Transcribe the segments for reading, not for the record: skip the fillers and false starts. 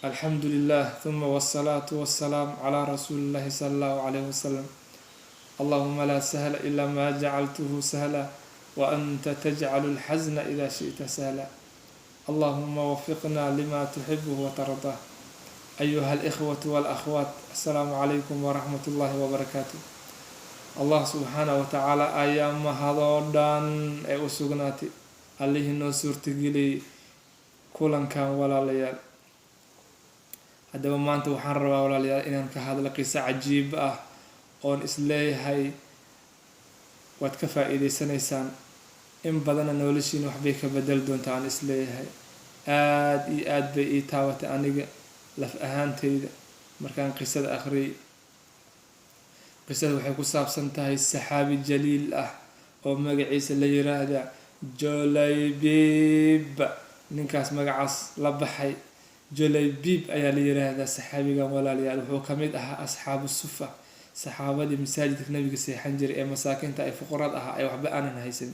الحمد لله ثم والصلاة والسلام على رسول الله صلى الله عليه وسلم. اللهم لا سهل إلا ما جعلته سهلا وأنت تجعل الحزن إذا شئت سهلا. اللهم وفقنا لما تحبه وترضاه. أيها الإخوة والأخوات، السلام عليكم ورحمة الله وبركاته. الله سبحانه وتعالى أيام هذودان أسقناتي عليه نصر تجلي كلن كان ولا ليال. haddaba maanta waxaan rabaa walaalayaal inaan ka hadlo qiso cajiib ah oon isleeyahay waad ka faa'iideysanaysaan, in badana noloshiina waxbay ka bedeli doontaa aan isleeyahay. aada iyo aada bay ii taabatay aniga laf ahaanteyda markaan qisada akhriyay. qisada waxay ku saabsan tahay saxaabi jaliil ah oo magaciisa la yiraahda Julaybib. ninkaas magacaas la baxay Julaybib ayaa la yiraahdaa saxaabigan walaalayaal. wuxuu ka mid ahaa asxaabu sufa, saxaabadii masaajidka nabiga seexan jiray ee masaakiinta ay fuqarad ahaa ay waxba aanan haysan.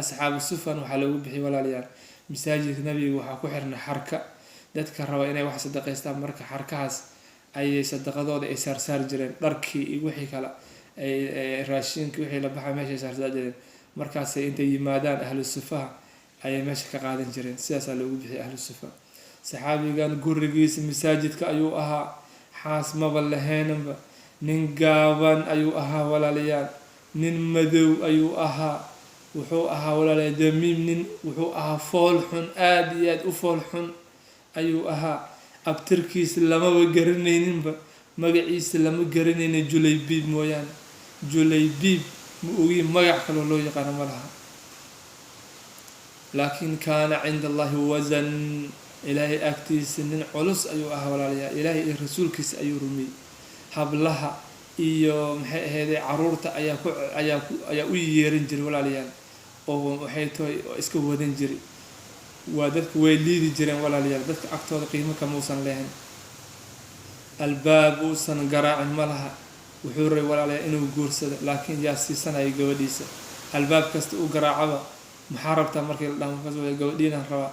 asxaabu sufan waxaa loogu bixiyay walaalayaal, masaajidka nabiga waxaa ku xirnay xarka. dadka raba inay wax sadaqaystaan marka xarkahaas ayay sadaqadooda ay saarsaar jireen, dharkii iyo wixii kale raashinkii wixii la baxay meeshay saarsaar jireen. markaasay intay yimaadaan ahlu sufaha ayay meesha ka qaadan jireen. sidaasaa loogu bixiyay ahlu sufa. saxaabigan gurigiisa masaajidka ayuu ahaa, xaas maba lahaynanba. nin gaaban ayuu ahaa walaalayaal, nin madow ayuu ahaa. wuxuu ahaa walaalayaal damiim, nin wuxuu ahaa fool xun, aada iyo aada u fool xun ayuu ahaa. abtirkiisa lamaba garanayninba, magaciisa lama garanaynin Julaybib mooyaane. Julaybib ma ogi magac kaloo loo yaqaano ma laha. laakiin kaana cinda allahi wasan, ilaahay agtiisa nin culus ayuu ahaa walaalayaal. ilaahay iyo rasuulkiisa ayuu rumiyey. hablaha iyo maxay ahaydee caruurta ayaa u yeeran jiray walaalayaal, oo waxay tahay iska wadan jiray. waa dadka way liidi jireen walaalayaal, dadka agtooda qiimo kamuusan lehayn. albaab uusan garaacin ma laha. wuxuu rabay walaalayaal inuu guursado, laakiin yaa siisanaya gabadhiisa. albaab kasta u garaacaba maxaa rabtaa markii la dhaho gabadhiinaan rabaa,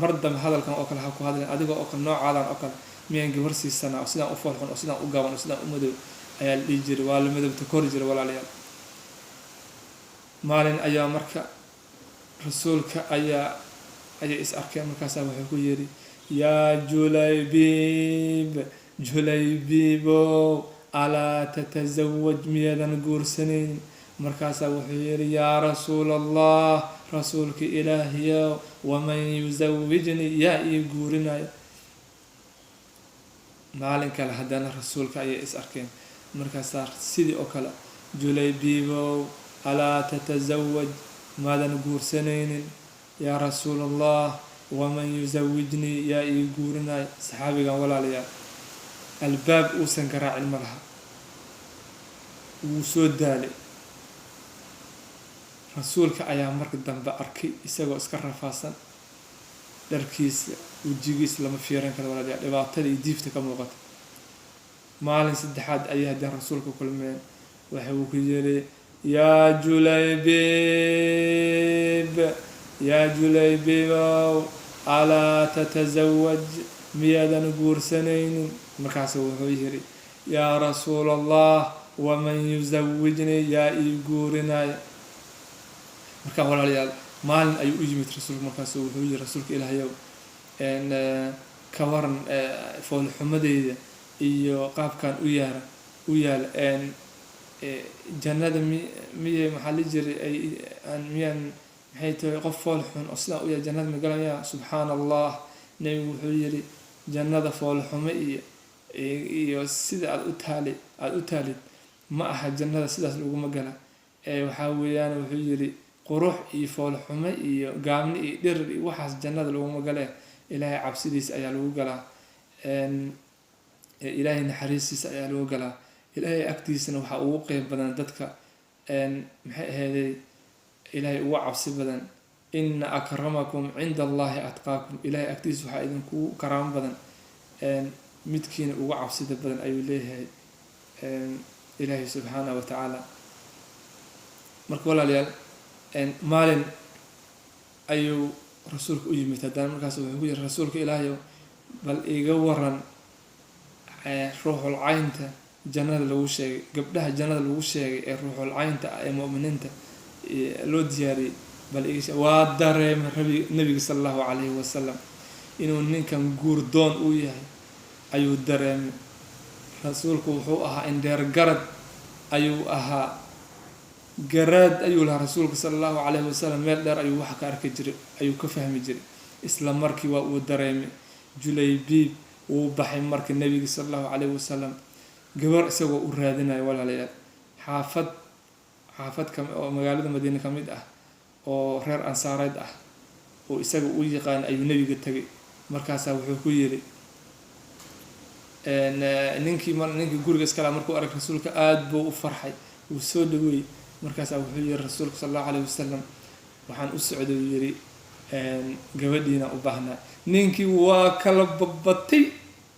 mar dambe hadalkan oo kale ha ku hadleen, adigoo oo kale noocaadan oo kale miyaan gabar siisanaa, oo sidaan u foolxun, oo sidaan u gaban, oo sidaan u madow ayaa la dhihi jiray. waa la madowta kori jiray walaalayaal. maalin ayaa marka rasuulka ayay is arkeen. markaasaa wuxuu ku yidhi yaa Julaybib, Julaybibow alaa tatasawaj, miyaadan guursanaynin? markaasaa wuxuu yidhi yaa rasuul allah, rasuulka ilaahiyow, waman yusawijnii, yaa ii guurinayo? maalin kale haddana rasuulka ayay is arkeen. markaasaa sidii oo kale Julaybibow alaa tatasawaj, maadan guursanaynin? yaa rasuul allah, waman yusawijnii, yaa ii guurinayo? saxaabigan walaalayaal albaab uusan garaacin ma laha, wuu soo daalay. rasuulka ayaa marka dambe arkay isagoo iska rafaadsan, dharkiisa wejigiisa lama fiiran karo walaalayaal, dhibaatada iyo diifta ka muuqata. maalin saddexaad ayay haddana rasuulka kulmeen. waxa uu ku yidhi yaa Julaybib, yaa Julaybibow alaa tatasawaj, miyaadan guursanaynin? markaasu wuxuu yidhi yaa rasuul allah, waman yusawijnii, yaa ii guurinayo? markaa walaalayaal maalin ayuu u yimid rasuulka. markaasu wuxuu yidhi rasuulka ilaahayow, ka waran foolxumadeyda iyo qaabkan u yaala jannada miyay maxaa la jiray miyaan maxay tahay qof fool xun oo sidaa u yaala jannada ma galaya? subxaana allah. nebigu wuxuu yidhi jannada foolxumo iyo sida aada u taalid ma aha, jannada sidaas laguma gala. waxaa weeyaan wuxuu yidhi qurux iyo foolxumo iyo gaabni iyo dhirir iyo waxaas jannada laguma gale. ilaahay cabsidiisa ayaa lagu galaa, ilaahay naxariistiisa ayaa lagu galaa. ilaahay agtiisana waxaa ugu qeyb badan dadka maxay ahaydey ilaahay ugu cabsi badan. ina akramakum cinda allahi atqaakum, ilaahay agtiisa waxaa idinku karaamo badan midkiina ugu cabsida badan ayuu leeyahay ilaahay subxaanahu wa tacaala. marka walaalayaal maalin ayuu rasuulka u yimid haddana. markaas wuxuu ku yidhi rasuulka ilaahayow, bal iga waran ruuxul caynta jannada lagu sheegay, gabdhaha jannada lagu sheegay ee ruuxul caynta ah ee mu'miniinta loo diyaariyey, bal waa dareemay nabiga sala allahu calayhi wasalam inuu ninkan guurdoon uu yahay ayuu dareemay. rasuulku wuxuu ahaa indheer garad ayuu ahaa, garaad ayuu lahaa rasuulka sala allahu calayhi wasalam, meel dheer ayuu wax ka arki jiray, ayuu ka fahmi jiray. isla markii waa uu dareemay. Julaybiib wuu baxay marka nabiga sala allahu calayhi wasalam gabar isagoo u raadinayo walaalayaal, xaafad oo magaalada madiine ka mid ah oo reer ansaareed ah oo isaga u yaqaan ayuu nabiga tagay. markaasaa wuxuu ku yiri ninkii guriga iskala markuu arag rasuulka aad buu u farxay, wuu soo dhaweeyey. markaasaa wuxuu yiri rasuulka sala allahu calayhi wasalam waxaan u socday uu yiri gabadhiina u baahnaa. ninkii waa kala babatay,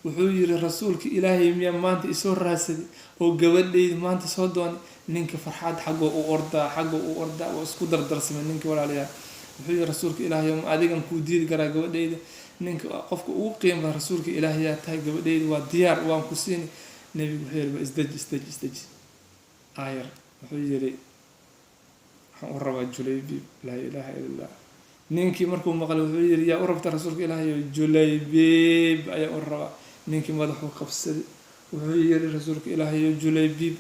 wuxuu yiri rasuulka ilaahay miyaa maanta isoo raadsaday oo gabadhayda maanta soo doonay. ninka farxad xagoo u ordaa oo isku dardarsamay ninka walaalayaal. wuxuu yiri rasuulka ilaahay ma adigan ku diidi garaa gabadhayda, ninka qofka ugu qiimo badan rasuulka ilaahay yaa tahay, gabadhayda waa diyaar waan ku siini. nabigu wuxuu yiri isdaji aayar. wuxuu yiri waxaan u rabaa Julaybiib, laa ilaaha illa allah. ninkii markuu maqlay wuxuu yiri yaa u rabta rasuulka ilaahay? Julaybiib ayaa u rabaa. ninkii madaxuu qabsaday, wuxuu yiri rasuulka ilaahay Julaybiib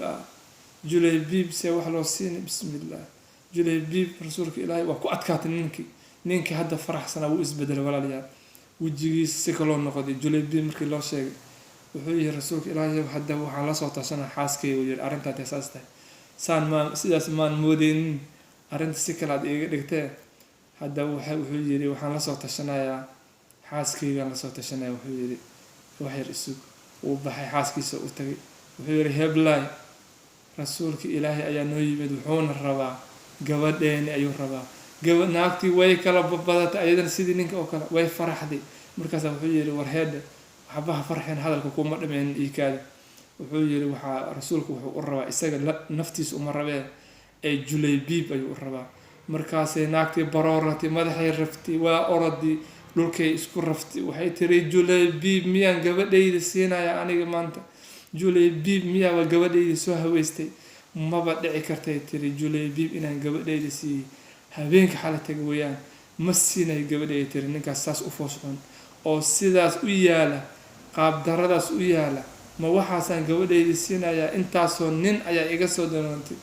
Julaybiib see wax loo siinay? bismillah. Julaybiib rasuulka ilaahay waa ku adkaatay ninkii hadda faraxsanaa wuu isbedelay walaalayaal, wejigiisa si kaloo noqday. Julaybiib markii loo sheegay wuxuu yiri rasuulka ilaahay hadda waxaan la soo tashanaa xaaskayga. uu yiri arrintaa taas tahay sidaas maan moodeynin, arrinta si kale aad iiga dhigtee. hadda wuxuu yiri waxaan la soo tashanayaa xaaskaygaan la soo tashanaya. wuxuu yiri wax yar isug. wuu baxay, xaaskiisa u tagay. wuxuu yiri heblaay, rasuulka ilaahay ayaa noo yimid, wuxuuna rabaa gabadheeni ayuu rabaa. naagtii way kala babadatay ayadana sidii ninka oo kale way faraxday. markaasaa wuxuu yiri war heedhe waxbaha farxeen, hadalka kuma dhameen iikaada. wuxuu yiri waxaa rasuulku wuxuu u rabaa isaga naftiisa uma rabee ee Julaybiib ayuu u rabaa. markaasay naagtii barooratay, madaxay raftay, waa orodii, dhulkay isku raftay. waxay tiri Julaybiib miyaan gabadhayda siinaya aniga maanta? Julaybiib miyaa waa gabadhayda soo haweystay? maba dhici kartay tiri Julaybiib inaan gabadhayda siiyey, habeenka xala taga weeyaan, ma siinay gabadhayda tiri. ninkaas saas u foosxun oo sidaas u yaala, qaab daradaas u yaala, ma waxaasaan gabadhayda siinayaa? intaasoo nin ayaa iga soo danoontay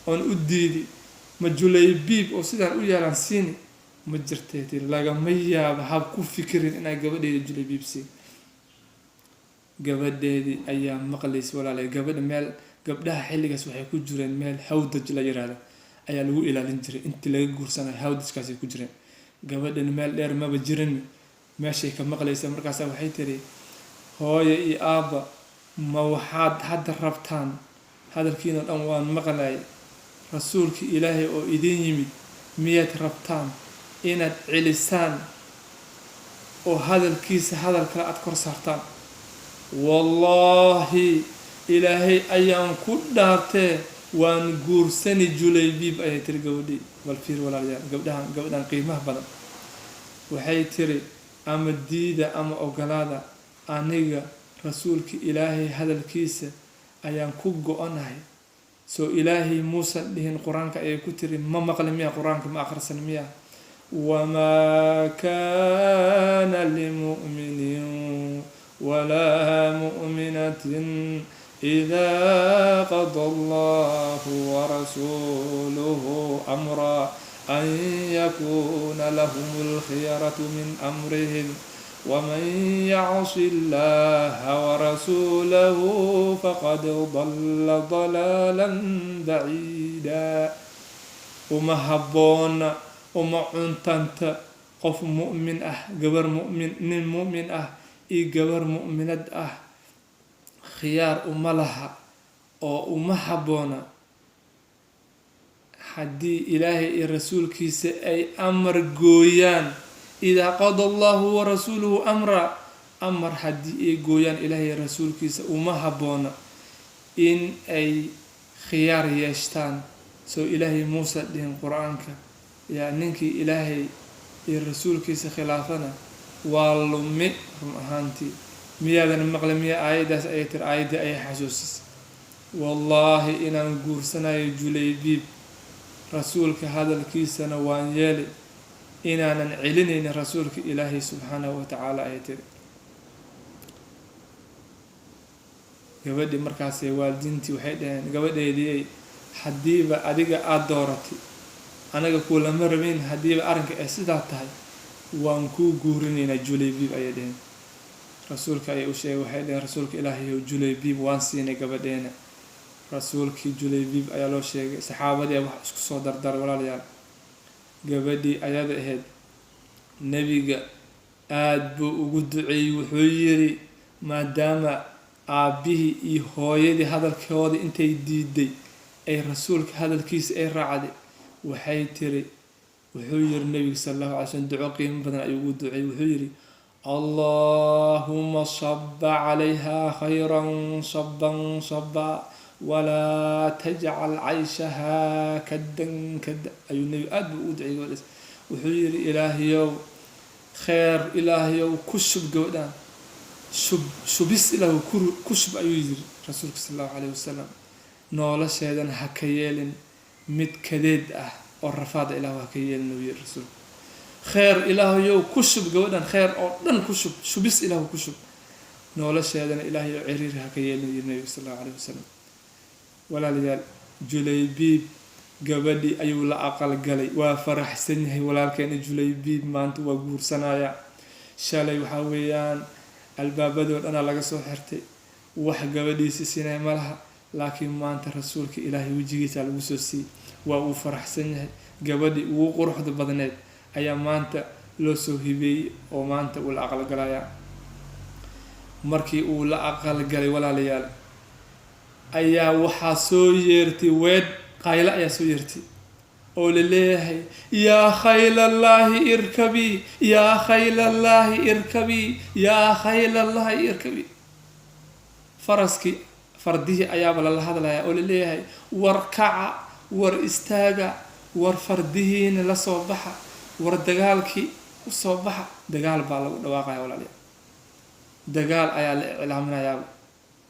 oon u diiday, ma Julaybiib oo sidaan u yaalaan siini? ma jirtay tiri. lagama yaaba hab ku fikirin inaa gabadhayda Julaybiib siin. gabadheedii ayaa maqlaysay walaalay. gabdhaha xilligaas waxay ku jireen meel hawdaj la yiraahdo ayaa lagu ilaalin jiray. intii laga guursanayo hawdajkaasay ku jireen. gabadhan meel dheer maba jirin, meeshay ka maqlaysa. markaasaa waxay tiri hooyo iyo aabba ma waxaad hadda rabtaan? hadalkiina dhan waan maqlay, rasuulka ilaahay oo idin yimid miyaad rabtaan inaad celisaan oo hadalkiisa hadal kale aad kor saartaan? wallaahi ilaahay ayaan ku dhaartee waan guursani Julaybiib ayay tiri gabadhii. bal fiir walaalayaal, gabdhahan qiimaha badan. waxay tiri ama diida ama ogolaada, aniga rasuulka ilaahay hadalkiisa ayaan ku go-onahay. soo ilaahay muusan dhihin qur-aanka ayay ku tiri ma maqli miya? qur-aanka ma akhrisan miya? wamaa kaana limu'minin walaa mu'minatin idaa qada allahu warasuuluhu amra an yakuuna lahum alkhiyaratu min amrihim ومن يعص الله ورسوله فقد ضل ضلالا بعيدا. وما هبونا وما عنتنت قف مؤمن قبر مؤمن قبر مؤمنة خيار لها أو وما هبونا حدي إلهي الرسول كيس أي أمر قويان إذا قضى الله ورسوله أمر حدي قويان إلهي الرسول كيس وما هبونا إن أي خيار يشتان. سو إلهي موسى دين قرآنك يعني إنك إلهي الرسول كيس خلافنا waa lumi run ahaantii miyaadan maqle miya aayaddaas ayay tiri aayaddii ayay xasuusisay wallaahi inaan guursanayo julaybiib rasuulka hadalkiisana waan yeelay inaanan celinaynin rasuulka ilaahay subxaanahu watacaala ayay tiri gabadhii markaasee waalidiintii waxay dhaheen gabadheedii haddiiba adiga aada dooratay anaga kuulama rabayn haddiiba arrinka ay sidaa tahay waan kuu guurinaynaa julaybiib ayay dhaheen rasuulka ayay u sheegay waxay dhaheen rasuulka ilaahayow julaybiib waan siinay gabadheena rasuulkii julaybiib ayaa loo sheegay saxaabadii a wax isku soo dardaray walaalayaal gabadhii ayada ahayd nebiga aada buu ugu duceeyey wuxuu yiri maadaama aabbihii iyo hooyadii hadalkooda intay diiday ay rasuulka hadalkiisa ay raacday waxay tiri wuxuu yiri nebiga sala allahu alay slm duco qiimo badan ayuu ugu duceeyey wuxuu yidhi allahuma shaba calayha khayran shaban shaba walaa tajcal cayshaha kadan kada ayuu nebiga aada buu ugu duceeyey gabadhaas wuxuu yidhi ilaahayow kheer ilaahayow ku shub gabadhaan shubis ilaahu ku shub ayuu yiri rasuulka sala allahu calayhi wasalam nolosheedana ha ka yeelin mid kadeed ah oo rafaada ilaahu ha ka yeelin uu yiri rasuulka kheer ilaahayow ku shub gabadhan kheer oo dhan ku shub shubis ilaahu ku shub nolosheedana ilaahayow ciriiri ha ka yeelin uu yiri nabiga sala allahu calayhi wasalam walaalayaal julaybiib gabadhii ayuu la aqalgalay waa faraxsan yahay walaalkeena julaybiib maanta waa guursanaya shalay waxaa weeyaan albaabadoo dhanaa laga soo xirtay wax gabadhiisi sinay ma laha laakiin maanta rasuulka ilaahay wejigiisa lagu soo siiyey waa uu faraxsan yahay gabadhii ugu quruxda badneed ayaa maanta loo soo hibeeyey oo maanta uu la aqalgalayaa markii uu la aqalgalay walaalayaal ayaa waxaa soo yeertay weed qaylo ayaa soo yeertay oo la leeyahay yaa khaylallaahi irkabii yaa khaylallaahi irkabii yaa khaylallaahi irkabii faraskii fardihii ayaaba lala hadlayaa oo la leeyahay war kaca war istaaga war fardihiina la soo baxa war dagaalkii u soo baxa dagaal baa lagu dhawaaqaya walaalayaal dagaal ayaa la iclaaminayaaba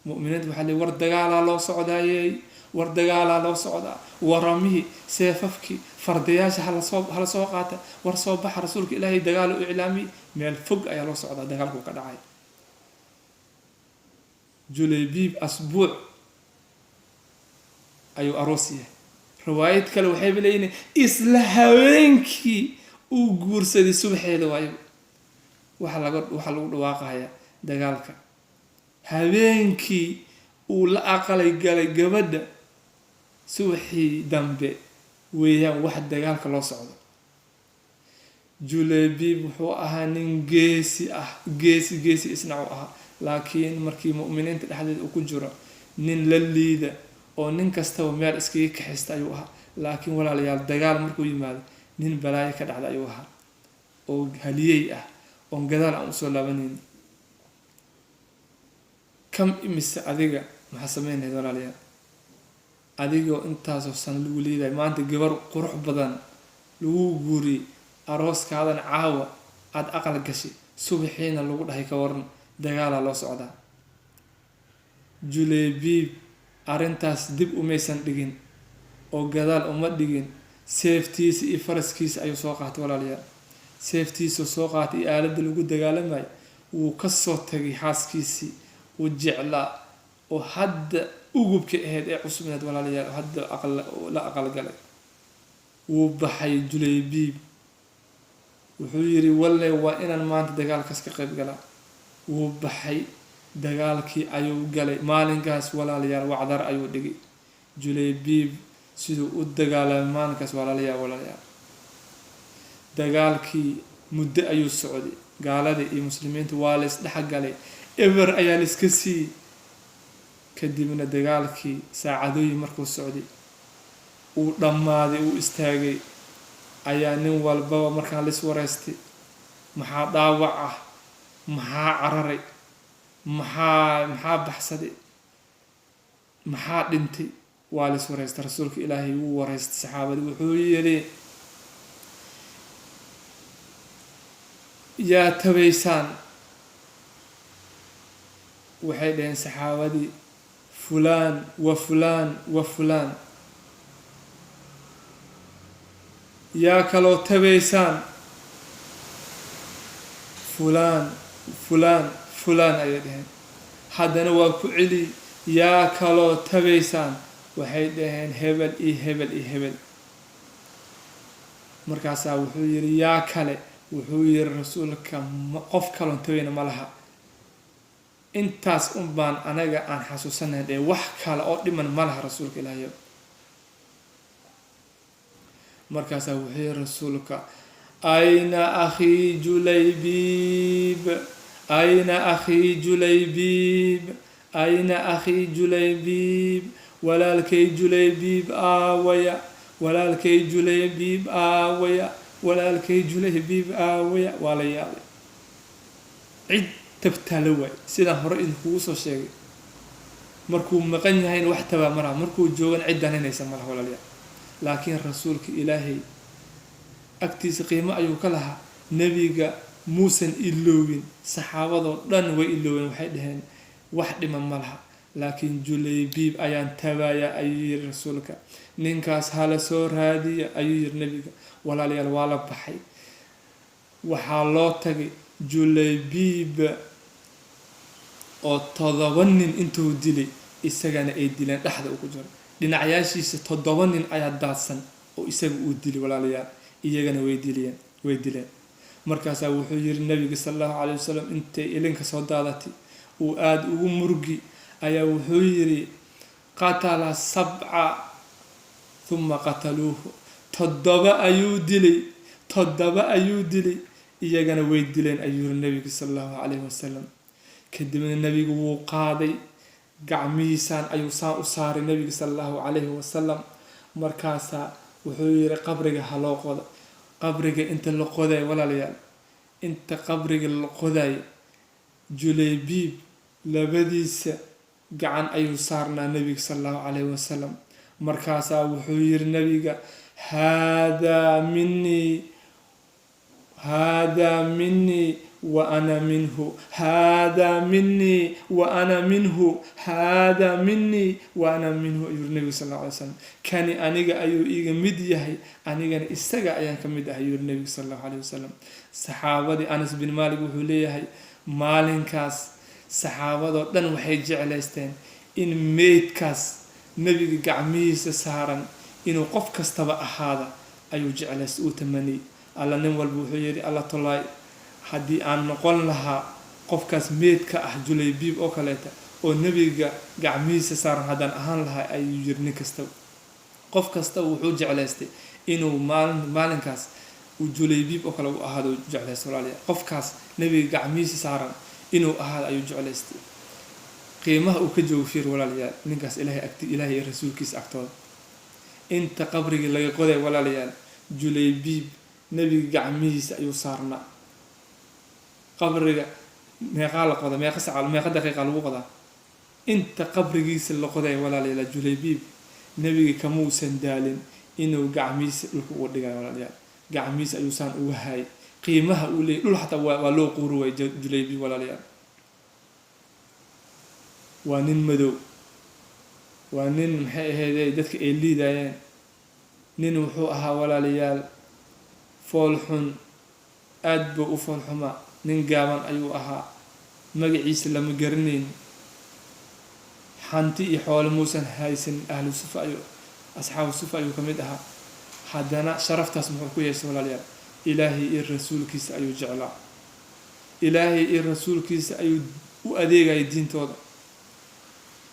mu'miniinta waxaa leey war dagaalaa loo socdaayey war dagaalaa loo socdaa waramihii seefafkii fardayaasha hala soo qaata war soo baxa rasuulka ilaahay dagaal u iclaamiyey meel fog ayaa loo socdaa dagaalku ka dhacay julaybiib asbuuc ayuu aroos yahay riwaayad kale waxayba leeyihin isla haweenkii uu guursaday subaxeeda waayo waxaa lagu dhawaaqaya dagaalka habeenkii uu la aqalay galay gabadha subaxii dambe weeyaan wax dagaalka loo socdo julaybiib wuxuu ahaa nin geesi ah geesi isnac u ahaa laakiin markii mu'miniinta dhexdeeda uu ku jiro nin la liida oo nin kastaba meel iskaga kaxista ayuu ahaa laakiin walaalayaal dagaal markuu yimaado nin balaayo ka dhacda ayuu ahaa oo haliyey ah oon gadaal aan usoo laabanayn kam imise adiga maxaa sameynayda walaalayaal adigoo intaasoo san lagu leedahay maanta gabar qurux badan lagu guuriyey arooskaadan caawa aada aqal gashay subaxiina lagu dhahay ka waran dagaalaa loo socdaa julaybiib arrintaas dib umaysan dhigin oo gadaal uma dhigin seeftiisa iyo faraskiisa ayuu soo qaatay walaalayaal seeftiisuu soo qaatay iyo aaladda lagu dagaalamayo wuu kasoo tagay xaaskiisii uu jeclaa oo hadda ugubka ahayd ee cusubneed walaalayaal oo hadda la aqalgalay wuu baxay julaybiib wuxuu yidhi walle waa inaan maanta dagaalkaas ka qayb galaa wuu baxay dagaalkii ayuu galay maalinkaas walaalayaal wacdar ayuu dhigay julaybiib siduu u dagaalamay maalinkaas walaalayaal dagaalkii muddo ayuu socday gaaladii iyo muslimiinta waa la isdhexgalay eber ayaa la iska siiyey kadibna dagaalkii saacadooyin markuu socday uu dhammaaday uu istaagay ayaa nin walbaba markaan lis wareystay maxaa dhaawac ah maxaa cararay maxaa baxsaday maxaa dhintay waa lis wareystay rasuulka ilaahay wuu wareystay saxaabadii wuxuu yidhi yaa tabaysaan waxay dhaheen saxaabadii fulaan wa fulaan wa fulaan yaa kaloo tabaysaan fulaan fulaan fulaan ayay dhaheen haddana waa ku celi yaa kaloo tabaysaan waxay dhaheen hebel iyo hebel iyo hebel markaasaa wuxuu yidhi yaa kale wuxuu yidhi rasuulka qof kaloon tabayna ma laha intaas un baan anaga aan xasuusanayn ee wax kale oo dhiman ma laha rasuulka ilaahay markaasaa wuxuu yidhi rasuulka ayna akhii julaybiib ayna akhii julaybiib ayna akhii julaybiib walaalkay julaybiib aawaya walaalkay julaybiib aawaya walaalkay julaybiib aawaya waa la yaabay cid tabtaalo waay sidaan hore idinkugu soo sheegay markuu maqan yahayna wax tabaa maraha markuu joogan cid daninaysa malaha walaalayaal laakiin rasuulka ilaahay agtiisa qiimo ayuu ka lahaa nebiga muusan iloowin saxaabadoo dhan way ilooween waxay dhaheen wax dhiman ma laha laakiin julaybiib ayaan tabaaya ayuu yidhi rasuulka ninkaas hala soo raadiya ayuu yidhi nebiga walaalayaal waa la baxay waxaa loo tagay julaybiib oo 7 nin intuu dilay isagana ay dileen dhexda uu ku jiro dhinacyaashiisa 7 nin ayaa daadsan oo isaga uu dilay walaalayaal iyagana way dileen markaasaa wuxuu yidhi nabiga sallallahu alayhi wasallam intay ilinka soo daadatay uu aada ugu murgi ayaa wuxuu yidhi qatala 7 thumma qataluuhu 7 ayuu dilay iyagana way dileen ayuu yidhi nabiga sallallahu alayhi wasallam kadibna nabigu wuu qaaday gacmihiisaan ayuu saan u saaray nabiga sallallahu alayhi wasallam markaasaa wuxuu yidhi qabriga ha loo qodo qabriga inta la qoday walaalayaal inta qabriga la qoday julaybiib labadiisa gacan ayuu saarnaa nabiga sallallahu alayhi wasallam markaasaa wuxuu yidhi nabiga haadaa minii wa ana minhu haadaa minii wa ana minhu haadaa minii wa ana minhu ayuu yidhi nabiga sallallahu alayhi wasallam kani aniga ayuu iiga mid yahay anigana isaga ayaan ka mid ahay ayuu yidhi nabiga sallallahu alayhi wasallam saxaabadii Anas bin Malik wuxuu leeyahay maalinkaas saxaabadoo dhan waxay jeclaysteen in meydkaas nabiga gacmihiisa saaran inuu qof kastaba ahaada ayuu jeclaystay uu tamaniyay alla nin walba wuxuu yidhi alla tolaay haddii aan noqon lahaa qofkaas meydka ah julaybiib oo kaleeta oo nabiga gacmihiisa saaran haddaan ahaan lahaa ayuu yidhi nin kastaba qof kastaba wuxuu jeclaystay inuu maalinkaas uu julaybiib oo kale u ahaado jeclaystay walaalayaal qofkaas nabiga gacmihiisa saaran inuu ahaado ayuu jeclaystay qiimaha uu ka joogo fiir walaalayaal ninkaas ilaahay iyo rasuulkiisa agtooda inta qabrigii laga qoday walaalayaal julaybiib nabiga gacmihiisa ayuu saarnaa qabriga meeqa la qoda meeqa daqiiqa lagu qodaa inta qabrigiisa la qoday walaalayaal julaybiib nabiga kamuusan daalin inuu gacmihiisa dhulka uga dhigayo walaalayaal gacmihiisa ayuu saan uga hayay qiimaha uu leeyahay dhul xataa waa loo quuri waay julaybiib walaalayaal waa nin madow waa nin maxay ahaydey dadka ay liidayeen nin wuxuu ahaa walaalayaal foolxun aad buu u foolxumaa nin gaaban ayuu ahaa magaciisa lama garanayn hanti iyo xoolo muusan haysan ahlu sufa ayuu asxaabu sufa ayuu ka mid ahaa haddana sharaftaas muxuu ku yeeshay walaalayaal ilaahay iyo rasuulkiisa ayuu jeclaa ilaahay iyo rasuulkiisa ayuu u adeegayay diintooda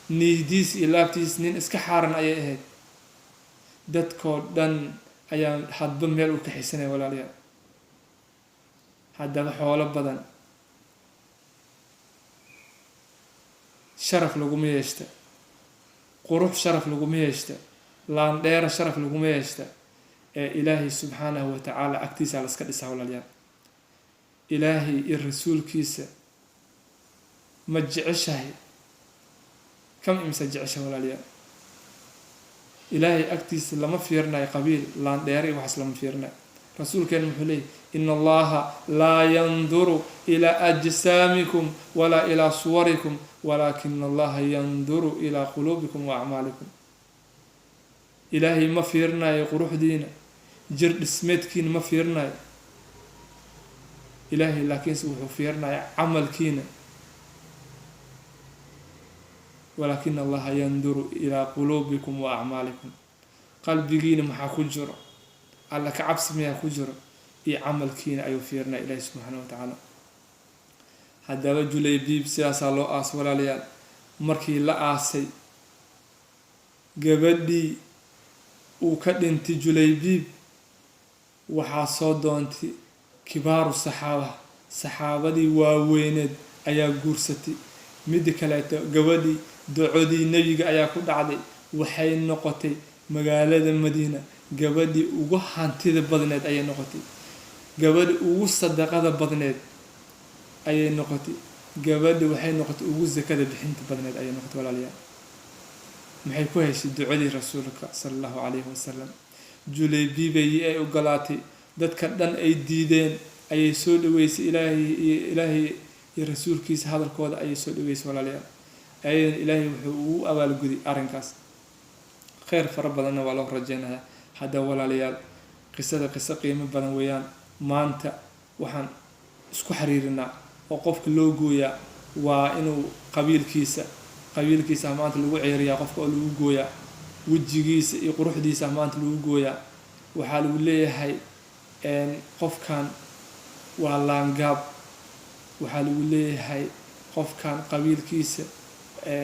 niyadiis iyo laabtiis nin iska xaaran ayay ahayd dadkoo dhan ayaa hadba meel u kaxisanaya walaalayaal haddaba xoolo badan sharaf laguma yeeshta qurux sharaf laguma yeeshta laandheera sharaf laguma yeeshta ee ilaahay subxaanahu wa tacaala agtiisa la iska dhisaa walaalayaal ilaahay iyo rasuulkiisa ma jeceshahay kam imsa jecesha walaalayaal ilaahay agtiisa lama fiirinayo qabiil laandheera iyo waxaas lama fiirinayo rasuulkeena muxuu leeyahy ina allaha laa yanduru ilaa ajsaamikum walaa ilaa suwarikum walaakina allaha yanduru ilaa quluubikum wa acmaalikum. ilaahay ma fiirinayo quruxdiina, jir dhismeedkiina ma fiirinayo. ilaahay laakiinse wuxuu fiirinaya camalkiina. walaakina allaha yanduru ilaa quluubikum wa acmaalikum. qalbigiina maxaa ku jiro, alla ka cabsi miyaa ku jiro, iyo camalkiina ayuu fiirinaya ilaahi subxaana watacaala. haddaba Julaybiib sidaasaa loo aasay walaalayaal. markii la aasay gabadhii uu ka dhintay Julaybiib waxaa soo doontay kibaaru saxaabadii waaweyneed ayaa guursatay. midda kaleeto gabadhii ducodii nebiga ayaa ku dhacday, waxay noqotay magaalada Madiina gabadhii ugu hantida badneed ayay noqotay, gabadhii ugu sadaqada badneed ayay noqotay, gabadhii waxay noqotay ugu zakada bixinta badneed ayay noqotay walaalayaal. maxay ku heshay ducadii rasuulka sallallahu alayhi wasallam. Julaybiibay ay ogolaatay, dadka dhan ay diideen ayay soo dhaweysay ilaahay iyo rasuulkiisa hadalkooda ayay soo dhaweysay walaalayaal. ayay ilaahay wuxuu ugu abaalguday arrinkaas. khayr fara badanna waa loo rajeynayaa. hadda walaalayaal qisada qiso qiimo badan weeyaan. maanta waxaan isku xiriirinaa oo qofka loo gooyaa waa inuu qabiilkiisa maanta lagu ceeriyaa, qofka oo lagu gooyaa wejigiisa iyo quruxdiisa maanta lagu gooyaa. waxaa lagu leeyahay qofkan waa laangaab, waxaa lagu leeyahay qofkan qabiilkiisa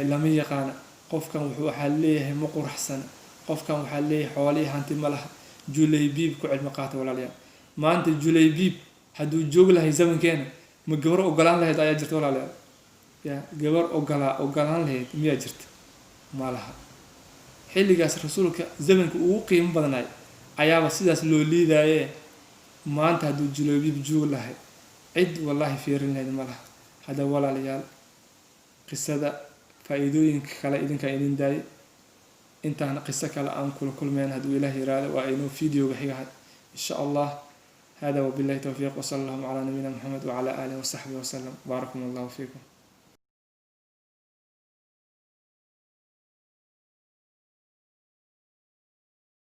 lama yaqaana, qofkan waxaa leeyahay ma quraxsana, qofkan waxaa leeyahay xoolihii hanti ma laha. Julaybiib ku cilmi qaata walaalayaal. maanta Julaybiib hadduu joog lahay zamankeena ma gabar ogolaan lahayd ayaa jirta walaalayaal. ya gabar ogolaan lahayd miyaa jirta? ma laha. xilligaas rasuulka zamanka ugu qiimo badnaay ayaaba sidaas loo liidaaye. maanta hadduu Julaybiib joog lahay cid wallahi fiirin lahayd ma laha. hadda walaalayaal qisada faa'iidooyinka kale idinka idin daayay. intaan qiso kale aan kula kulmeen hadduu ilaahay yiraahdo waa inuu fiidiyoga xigahay insha allah. هذا وبالله توفيق وصلى الله على نبينا محمد وعلى آله وصحبه وسلم. بارك الله فيكم.